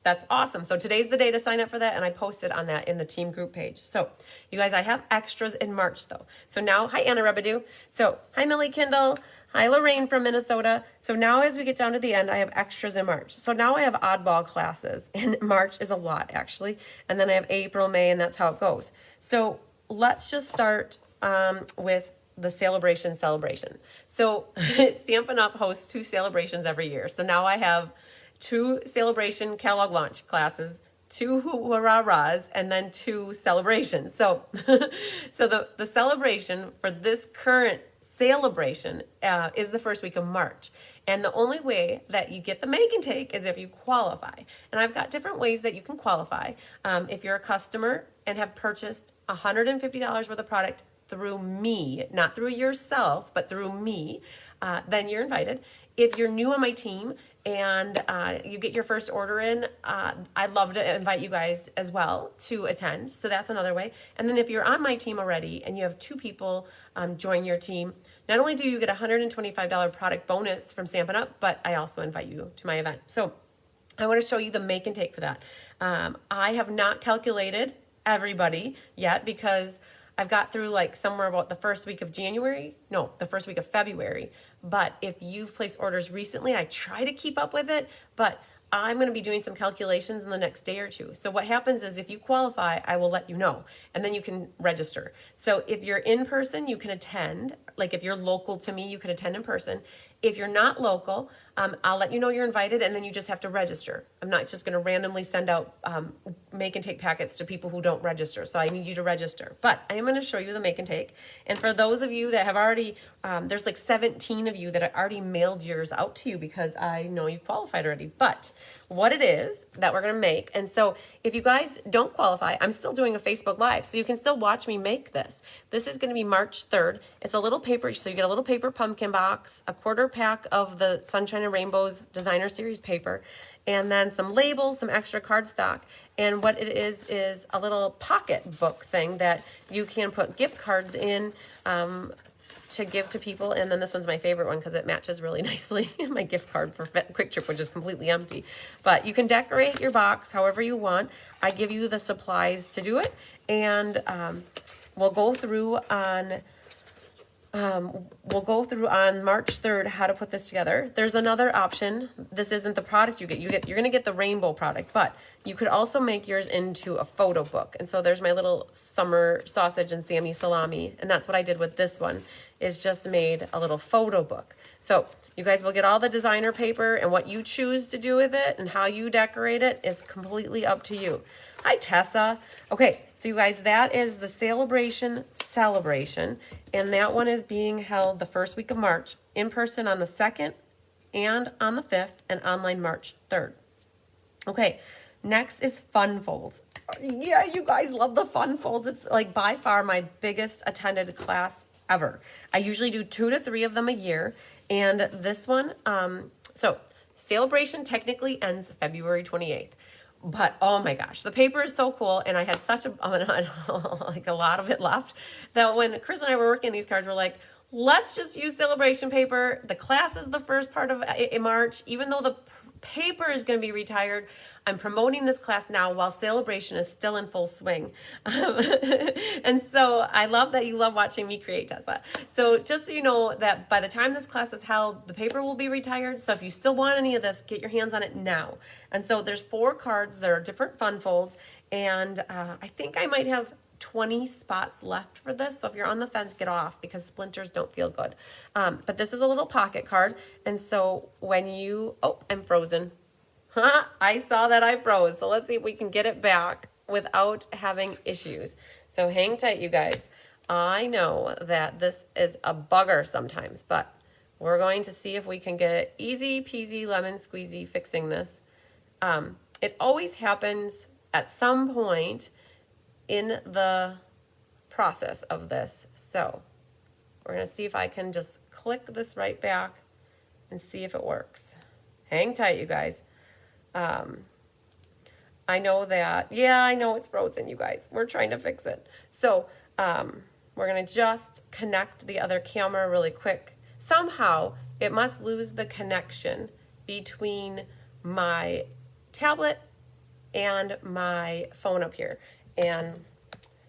that's awesome. So today's the day to sign up for that, and I posted on that in the team group page. So you guys, I have extras in March though. So now, hi Anna Rebadou. So hi Millie Kindle. Hi, Lorraine from Minnesota. So now as we get down to the end, I have extras in March. So now I have oddball classes, and March is a lot actually. And then I have April, May, and that's how it goes. So let's just start with the sale-a-bration celebration. So Stampin' Up! Hosts 2 celebrations every year. So now I have 2 sale-a-bration catalog launch classes, 2 hurrahs, and then 2 celebrations. So, so the celebration for this current sale-a-bration is the first week of March. And the only way that you get the make and take is if you qualify. And I've got different ways that you can qualify. If you're a customer and have purchased $150 worth of product through me, not through yourself, but through me, then you're invited. If you're new on my team and you get your first order in, I'd love to invite you guys as well to attend. So that's another way. And then if you're on my team already and you have 2 people join your team, not only do you get a $125 product bonus from Stampin' Up, but I also invite you to my event. So I want to show you the make and take for that. I have not calculated everybody yet because I've got through like somewhere about the first week of February. But if you've placed orders recently, I try to keep up with it, but I'm going to be doing some calculations in the next day or 2. So what happens is if you qualify, I will let you know, and then you can register. So if you're in person, you can attend. Like if you're local to me, you can attend in person. If you're not local, I'll let you know you're invited, and then you just have to register. I'm not just going to randomly send out make and take packets to people who don't register. So I need you to register. But I am going to show you the make and take. And for those of you that have already, there's like 17 of you that I already mailed yours out to you because I know you qualified already. But what it is that we're going to make. And so if you guys don't qualify, I'm still doing a Facebook Live. So you can still watch me make this. This is going to be March 3rd. It's a little paper. So you get a little paper pumpkin box, a quarter pack of the Sunshine and Rainbows Designer Series paper, and then some labels, some extra cardstock. And what it is a little pocket book thing that you can put gift cards in to give to people. And then this one's my favorite one because it matches really nicely. My gift card for Quick Trip, which is completely empty. But you can decorate your box however you want. I give you the supplies to do it. And we'll go through on March 3rd how to put this together. There's another option. This isn't the product you get. You're going to get the rainbow product, but you could also make yours into a photo book. And so there's my little summer sausage and Sammy salami, and that's what I did with this one, is just made a little photo book. So you guys will get all the designer paper, and what you choose to do with it and how you decorate it is completely up to you. Hi, Tessa. Okay, so you guys, that is the sale-a-bration celebration, and that one is being held the first week of March, in person on the 2nd and on the 5th, and online March 3rd. Okay, next is Fun Folds. Yeah, you guys love the Fun Folds. It's like by far my biggest attended class ever. I usually do 2 to 3 of them a year, and this one, so sale-a-bration technically ends February 28th. But oh my gosh, the paper is so cool, and I had such a like a lot of it left that when Chris and I were working these cards, we're like, let's just use sale-a-bration paper. The class is the first part of in March, even though paper is going to be retired. I'm promoting this class now while sale-a-bration is still in full swing. And so I love that you love watching me create, Tessa. So just so you know that by the time this class is held, the paper will be retired. So if you still want any of this, get your hands on it now. And so there's 4 cards. There are different fun folds. And I think I might have 20 spots left for this. So if you're on the fence, get off because splinters don't feel good. But this is a little pocket card. And so when you, oh, I'm frozen. I saw that I froze. So let's see if we can get it back without having issues. So hang tight, you guys. I know that this is a bugger sometimes, but we're going to see if we can get it easy peasy lemon squeezy fixing this. It always happens at some point in the process of this. So we're going to see if I can just click this right back and see if it works. Hang tight, you guys. I know that, yeah, I know it's frozen, you guys. We're trying to fix it. So we're going to just connect the other camera really quick. Somehow it must lose the connection between my tablet and my phone up here. And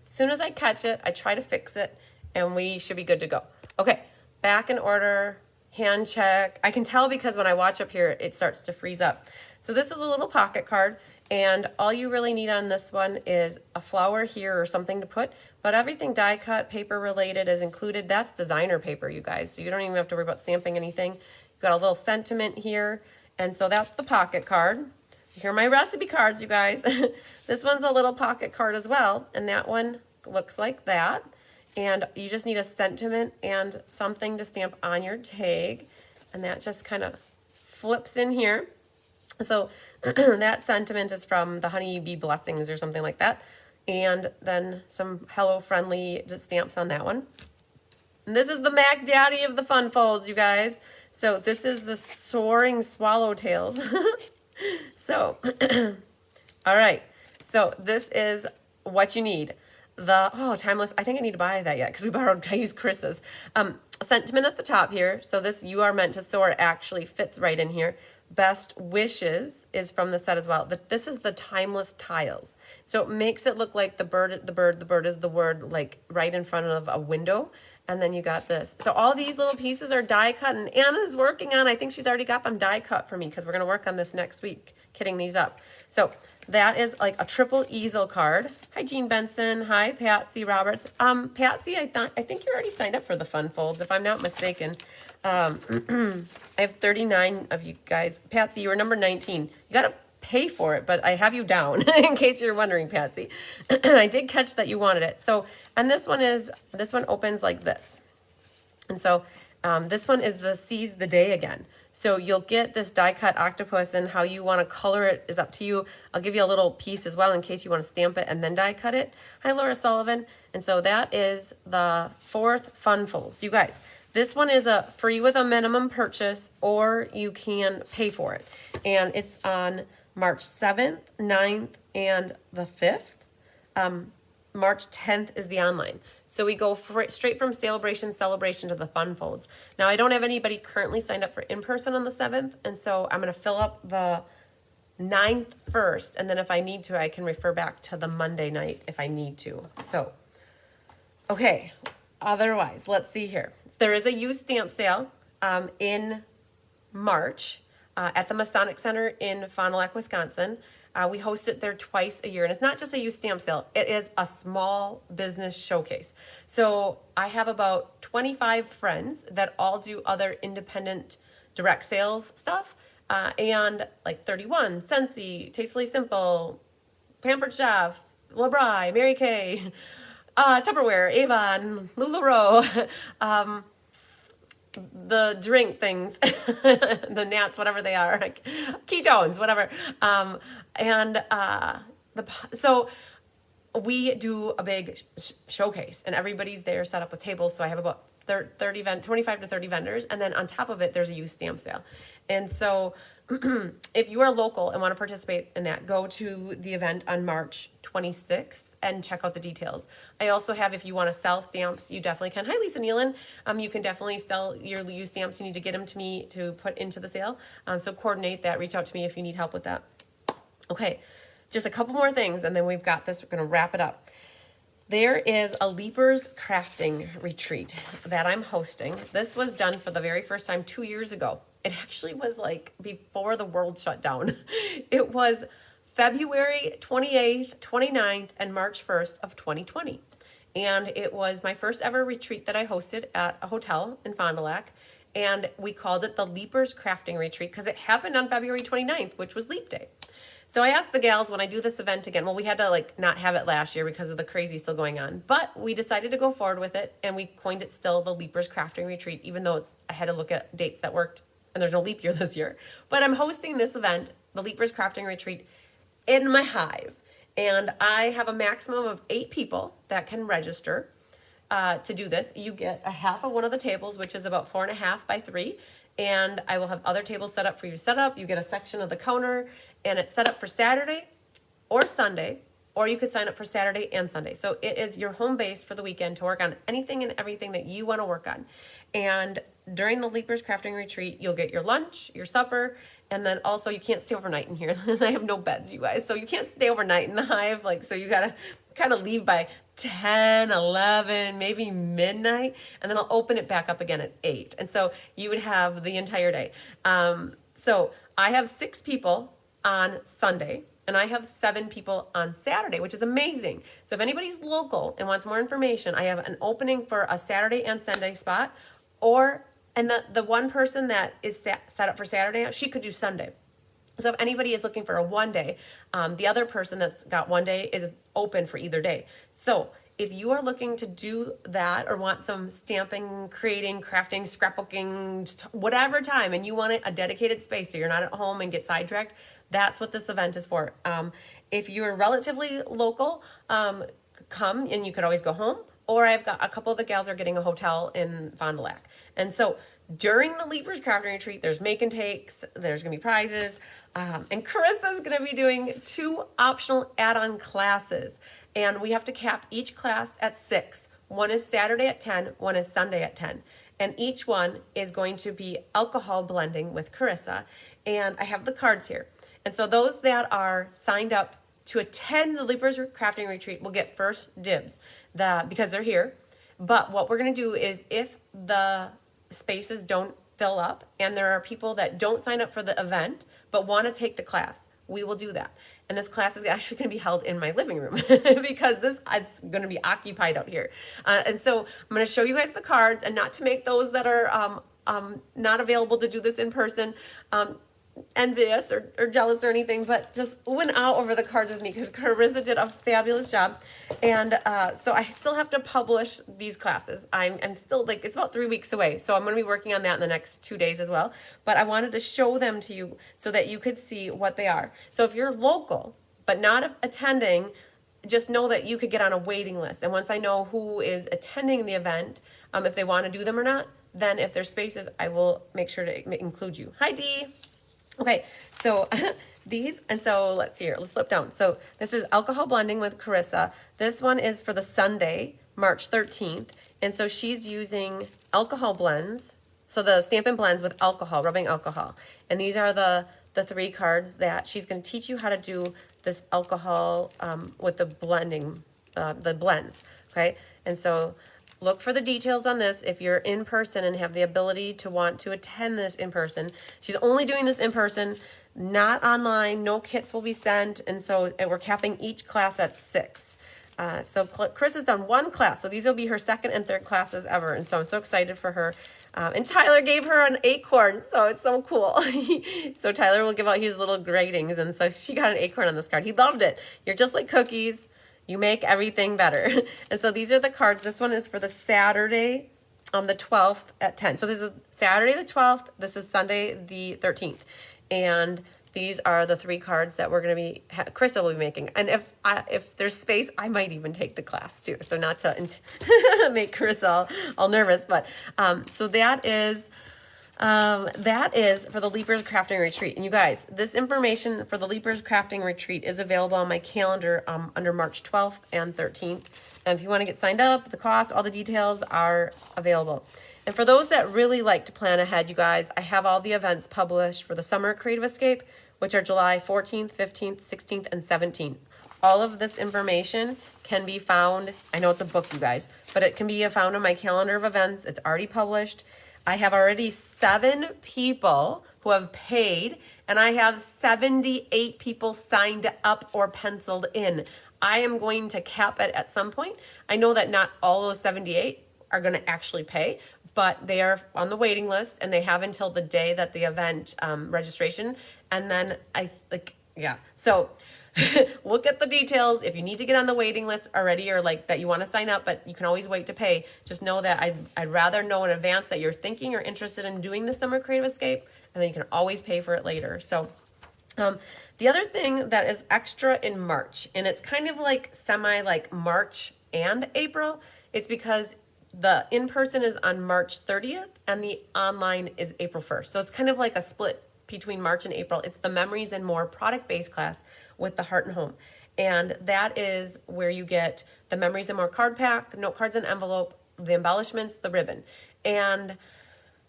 as soon as I catch it, I try to fix it and we should be good to go. Okay, back in order, hand check. I can tell because when I watch up here, it starts to freeze up. So this is a little pocket card and all you really need on this one is a flower here or something to put, but everything die cut paper related is included. That's designer paper, you guys. So you don't even have to worry about stamping anything. You've got a little sentiment here. And so that's the pocket card. Here are my recipe cards, you guys. This one's a little pocket card as well. And that one looks like that. And you just need a sentiment and something to stamp on your tag. And that just kind of flips in here. So that sentiment is from the Honeybee Blessings or something like that. And then some Hello Friendly stamps on that one. And this is the Mac Daddy of the fun folds, you guys. So this is the Soaring Swallowtails. So, all right. So this is what you need. The, timeless, I think I need to buy that yet because I used Carissa's. Sentiment at the top here. So this You Are Meant to Soar actually fits right in here. Best Wishes is from the set as well. But this is the Timeless Tiles. So it makes it look like the bird is the word like right in front of a window. And then you got this. So all these little pieces are die cut and Anna's working on, I think she's already got them die cut for me because we're going to work on this next week, kitting these up. So that is like a triple easel card. Hi, Jean Benson. Hi, Patsy Roberts. Patsy, I think you already signed up for the fun folds, if I'm not mistaken. I have 39 of you guys. Patsy, you were number 19. You got to pay for it, but I have you down in case you're wondering, Patsy. I did catch that you wanted it. So, and this one opens like this. And so this one is the Seize the Day Again. So you'll get this die cut octopus and how you want to color it is up to you. I'll give you a little piece as well in case you want to stamp it and then die cut it. Hi, Laura Sullivan. And so that is the 4th fun folds. You guys, this one is a free with a minimum purchase or you can pay for it. And it's on March 7th, 9th, and the 5th. March 10th is the online. So we go straight from sale-a-bration to the fun folds. Now, I don't have anybody currently signed up for in-person on the 7th, and so I'm going to fill up the 9th first, and then if I need to, I can refer back to the Monday night if I need to. So, okay, otherwise, let's see here. There is a used stamp sale in March at the Masonic Center in Fond du Lac, Wisconsin. We host it there twice a year, and it's not just a used stamp sale. It is a small business showcase. So I have about 25 friends that all do other independent direct sales stuff, and like 31, Scentsy, Tastefully Simple, Pampered Chef, LeBry, Mary Kay, Tupperware, Avon, LuLaRoe, the drink things, the Nats, whatever they are, like ketones, whatever. So we do a big showcase and everybody's there set up with tables. So I have about 25 to 30 vendors. And then on top of it, there's a used stamp sale. And so if you are local and want to participate in that, go to the event on March 26th and check out the details. I also have, if you want to sell stamps, you definitely can. Hi, Lisa Nealon. You can definitely sell your used stamps. You need to get them to me to put into the sale. So coordinate that. Reach out to me if you need help with that. Okay, just a couple more things, and then we've got this. We're going to wrap it up. There is a Leapers crafting retreat that I'm hosting. This was done for the very first time 2 years ago. It actually was like before the world shut down. It was February 28th, 29th, and March 1st of 2020. And it was my first ever retreat that I hosted at a hotel in Fond du Lac. And we called it the Leapers Crafting Retreat because it happened on February 29th, which was Leap Day. So I asked the gals when I do this event again, well, we had to not have it last year because of the crazy still going on, but we decided to go forward with it, and we coined it still the Leapers Crafting Retreat, even though I had to look at dates that worked, and there's no leap year this year. But I'm hosting this event, the Leapers Crafting Retreat, in my hive, and I have a maximum of 8 people that can register to do this. You get a half of one of the tables, which is about 4.5 by 3, and I will have other tables set up for you to set up. You get a section of the counter, and it's set up for Saturday or Sunday, or you could sign up for Saturday and Sunday. So it is your home base for the weekend to work on anything and everything that you want to work on. And during the Leapers Crafting Retreat, you'll get your lunch, your supper, and then also you can't stay overnight in here. I have no beds, you guys. So you can't stay overnight in the hive. So you got to kind of leave by 10, 11, maybe midnight, and then I'll open it back up again at 8. And so you would have the entire day. So I have 6 people on Sunday, and I have 7 people on Saturday, which is amazing. So if anybody's local and wants more information, I have an opening for a Saturday and Sunday spot, and the one person that is set up for Saturday, she could do Sunday. So if anybody is looking for a one day, the other person that's got one day is open for either day. So if you are looking to do that or want some stamping, creating, crafting, scrapbooking, whatever time, and you want a dedicated space so you're not at home and get sidetracked, that's what this event is for. If you're relatively local, come, and you could always go home. Or I've got a couple of the gals are getting a hotel in Fond du Lac. And so during the Leapers Crafting Retreat, there's make and takes, there's going to be prizes, and Carissa's going to be doing 2 optional add-on classes. And we have to cap each class at 6. One is Saturday at 10, one is Sunday at 10. And each one is going to be alcohol blending with Carissa. And I have the cards here. And so those that are signed up to attend the Leapers Crafting Retreat will get first dibs because they're here. But what we're going to do is if the spaces don't fill up and there are people that don't sign up for the event but want to take the class, we will do that. And this class is actually going to be held in my living room because this is going to be occupied out here. And so I'm going to show you guys the cards, and not to make those that are not available to do this in person envious or jealous or anything, but just went out over the cards with me because Carissa did a fabulous job. And so I still have to publish these classes. I'm still it's about 3 weeks away. So I'm going to be working on that in the next 2 days as well. But I wanted to show them to you so that you could see what they are. So if you're local, but not attending, just know that you could get on a waiting list. And once I know who is attending the event, if they want to do them or not, then if there's spaces, I will make sure to include you. Hi, Dee. Okay, so let's see here. Let's flip down. So this is alcohol blending with Carissa. This one is for the Sunday, March 13th. And so she's using alcohol blends. So the Stampin' Blends with alcohol, rubbing alcohol. And these are the 3 cards that she's going to teach you how to do this alcohol with the blending, the blends. Okay, and so look for the details on this if you're in person and have the ability to want to attend this in person. She's only doing this in person, not online. No kits will be sent. And so we're capping each class at 6. So Chris has done 1 class. So these will be her 2nd and 3rd classes ever. And so I'm so excited for her. And Tyler gave her an acorn. So it's so cool. So Tyler will give out his little gradings. And so she got an acorn on this card. He loved it. You're just like cookies. You make everything better. And so these are the cards. This one is for the Saturday, the 12th at 10. So this is Saturday the 12th. This is Sunday the 13th. And these are the 3 cards that we're going to be, Carissa will be making. And if there's space, I might even take the class too. So not to make Carissa all nervous. But so that is That is for the Leapers Crafting Retreat. And you guys, this information for the Leapers Crafting Retreat is available on my calendar under March 12th and 13th. And if you want to get signed up, the cost, all the details are available. And for those that really like to plan ahead, you guys, I have all the events published for the Summer Creative Escape, which are July 14th, 15th, 16th, and 17th. All of this information can be found, I know it's a book, you guys, but it can be found on my calendar of events. It's already published. I have already 7 people who have paid, and I have 78 people signed up or penciled in. I am going to cap it at some point. I know that not all those 78 are going to actually pay, but they are on the waiting list, and they have until the day that the event registration, and then so look at the details. If you need to get on the waiting list already, or like that you want to sign up, but you can always wait to pay, just know that I'd rather know in advance that you're thinking or interested in doing the Summer Creative Escape, and then you can always pay for it later. So the other thing that is extra in March, and it's kind of like like March and April, it's because the in-person is on March 30th and the online is April 1st. So it's kind of like a split between March and April. It's the Memories and More product-based class with the Heart and Home. And that is where you get the Memories and More card pack, note cards and envelope, the embellishments, the ribbon. And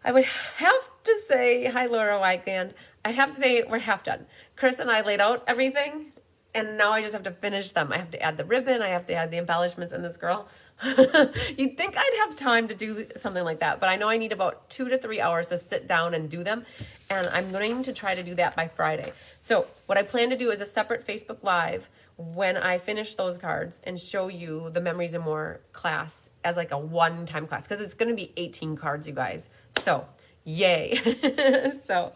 I would have to say, hi Laura Wygand, I have to say we're half done. Chris and I laid out everything, and now I just have to finish them. I have to add the ribbon, I have to add the embellishments, and this girl, you'd think I'd have time to do something like that, but I know I need about 2 to 3 hours to sit down and do them, and I'm going to try to do that by Friday. So what I plan to do is a separate Facebook Live when I finish those cards and show you the Memories and More class as like a one-time class, because it's going to be 18 cards, you guys. So yay. So,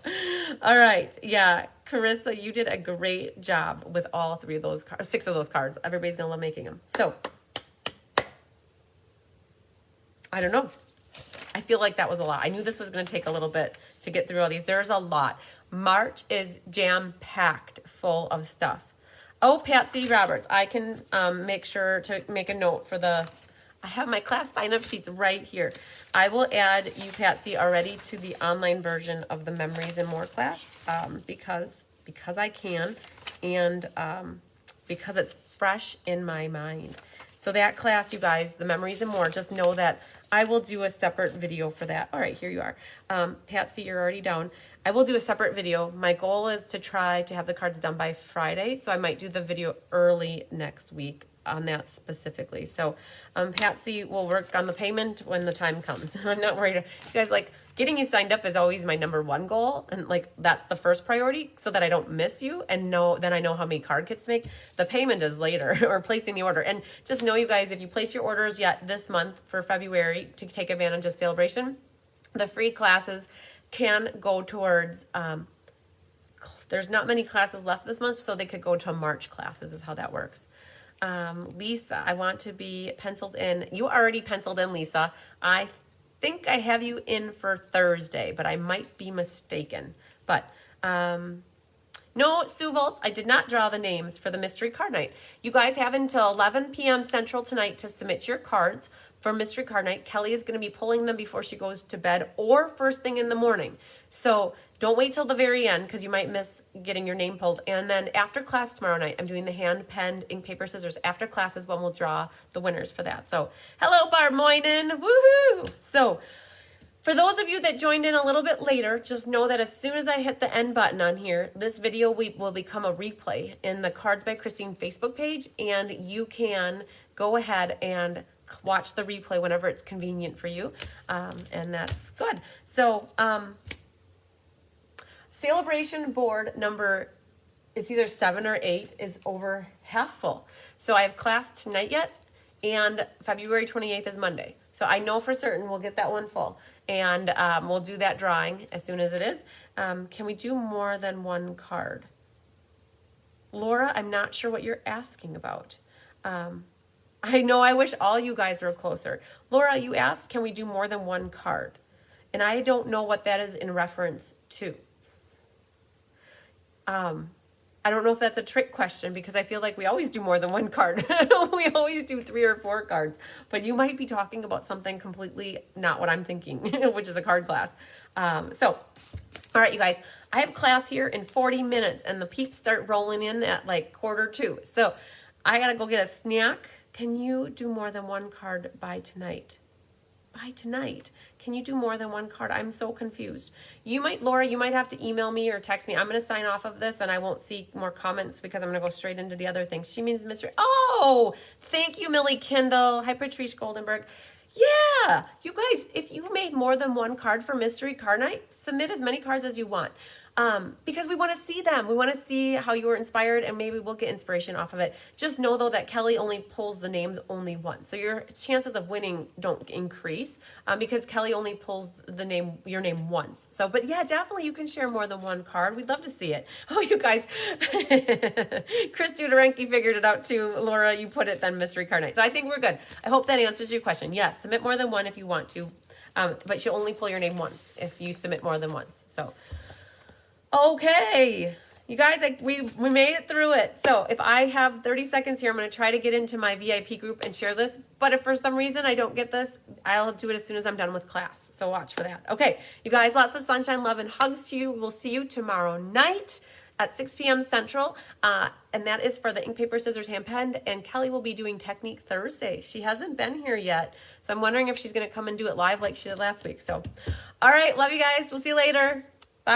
all right. Yeah. Carissa, you did a great job with all 3 of those cards, 6 of those cards. Everybody's going to love making them. So I don't know. I feel like that was a lot. I knew this was going to take a little bit to get through all these. There's a lot. March is jam-packed full of stuff. Oh, Patsy Roberts, I can make sure to make a note for I have my class sign-up sheets right here. I will add you, Patsy, already to the online version of the Memories and More class because I can, and because it's fresh in my mind. So that class, you guys, the Memories and More, just know that I will do a separate video for that. All right, here you are. Patsy, you're already down. I will do a separate video. My goal is to try to have the cards done by Friday, so I might do the video early next week on that specifically. So Patsy will work on the payment when the time comes. I'm not worried. You guys, like, getting you signed up is always my #1 goal, and like that's the first priority so that I don't miss you, and then I know how many card kits to make. The payment is later, or placing the order. And just know, you guys, if you place your orders yet this month for February to take advantage of sale-a-bration, the free classes can go towards there's not many classes left this month, so they could go to March classes is how that works. Lisa, I want to be penciled in. You already penciled in, Lisa. I think I have you in for Thursday, but I might be mistaken. But no, Sue Volts, I did not draw the names for the mystery card night. You guys have until 11 p.m. Central tonight to submit your cards for mystery card night. Kelly is going to be pulling them before she goes to bed or first thing in the morning. So don't wait till the very end because you might miss getting your name pulled. And then after class tomorrow night, I'm doing the hand-penned ink, paper, scissors. After class is when we'll draw the winners for that. So hello, Barb Moynin. Woohoo! So for those of you that joined in a little bit later, just know that as soon as I hit the end button on here, this video will become a replay in the Cards by Christine Facebook page, and you can go ahead and watch the replay whenever it's convenient for you, and that's good. So sale-a-bration board number, it's either 7 or 8, is over half full. So I have class tonight yet, and February 28th is Monday. So I know for certain we'll get that one full, and we'll do that drawing as soon as it is. Can we do more than one card? Laura, I'm not sure what you're asking about. I know I wish all you guys were closer. Laura, you asked, can we do more than one card? And I don't know what that is in reference to. I don't know if that's a trick question because I feel like we always do more than one card. We always do 3 or 4 cards, but you might be talking about something completely not what I'm thinking, which is a card class. So, all right, you guys, I have class here in 40 minutes and the peeps start rolling in at like 1:45. So I got to go get a snack. Can you do more than one card by tonight? By tonight. Can you do more than one card? I'm so confused. You might, Laura, you might have to email me or text me. I'm going to sign off of this and I won't see more comments because I'm going to go straight into the other things. She means mystery. Oh, thank you, Millie Kindle. Hi, Patrice Goldenberg. Yeah, you guys, if you made more than one card for Mystery Card Night, submit as many cards as you want. Because we want to see them. We want to see how you were inspired and maybe we'll get inspiration off of it. Just know though that Kelly only pulls the names only once. So your chances of winning don't increase because Kelly only pulls your name once. So, but yeah, definitely you can share more than one card. We'd love to see it. Oh, you guys, Chris Dudarenki figured it out too. Laura, you put it then Mystery Card Night. So I think we're good. I hope that answers your question. Yes, submit more than one if you want to, but you'll only pull your name once if you submit more than once. So. Okay, you guys, we made it through it. So if I have 30 seconds here, I'm going to try to get into my VIP group and share this. But if for some reason I don't get this, I'll do it as soon as I'm done with class. So watch for that. Okay, you guys, lots of sunshine, love, and hugs to you. We'll see you tomorrow night at 6 p.m. Central. And that is for the ink, paper, scissors, hand, pen. And Kelly will be doing Technique Thursday. She hasn't been here yet. So I'm wondering if she's going to come and do it live like she did last week. So, all right, love you guys. We'll see you later.